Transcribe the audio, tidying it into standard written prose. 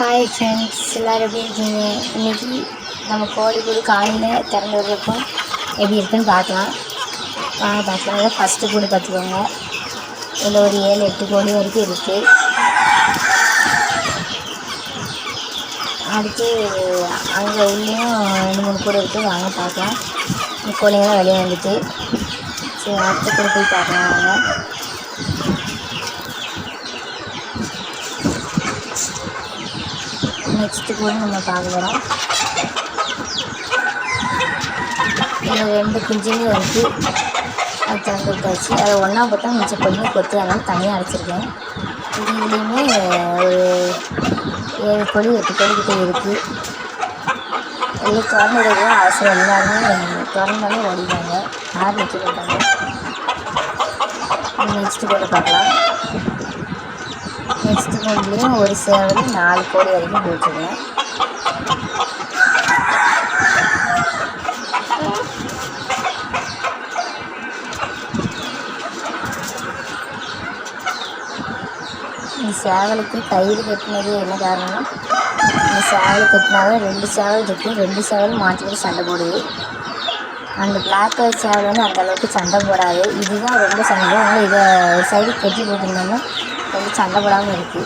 Hi friends, எல்லோரும் எப்படி இருக்கீங்க? இன்றைக்கி நம்ம கோழிக்கூடு காலையில் திறந்து விடுறப்போ எப்படி இருக்குன்னு பார்க்கலாம். பார்க்கலாம். ஃபஸ்ட்டு கூடு பார்த்துக்கோங்க. இதில் ஒரு 7-8 கோழி வரைக்கும் இருக்குது. அடுத்து அங்கே உள்ளேயும் 2-3 கூடு இருக்குது. வாங்க பார்க்கலாம். கோழிங்கெல்லாம் வெளியே வந்துட்டு சரி அடுத்த கூடு போய் பார்க்கலாம். வாங்க. நெக்ஸ்ட்டு கூட நம்ம பார்க்க போகிறோம். இதில் 2 குஞ்சுமே இருக்குது. அது திறந்து விட்டாச்சு. அதை ஒன்றா போட்டால் மிச்சம் கொஞ்சம் கொத்து, அதனால் தனியாக அடைச்சிருக்கேன். இதுலேயுமே ஒரு 7 கோழி 8 கோழி கிட்டே இருக்குது. எல்லாம் திறந்து விடவும் அவசரம். எல்லாருமே திறந்தாலே ஓடிடுவாங்க, யார் நிற்க மாட்டாங்க. நெக்ஸ்ட்டு கூட பார்க்கலாம். நெக்ஸ்ட்டு கூண்டுலேயும் ஒரு சேவல் 4 கோழி வரைக்கும் போட்டுருக்கேன். இந்த சேவலுக்கு கயிறு கட்டினது என்ன காரணம்னா, இந்த சேவல் கட்டினாலும் 2 சேவல் இருக்குது. 2 சேவல் மாற்றி சண்டை போடுது. அந்த பிளாக் கலர் சேவல் வந்து அந்தளவுக்கு சண்டை போடாது. இதுதான் ரொம்ப சண்டை. அதனால் இதை ஒரு சைடு கட்டி போட்டிருந்தோம்னா ரொம்ப சண்டை போடாமல் இருக்குது.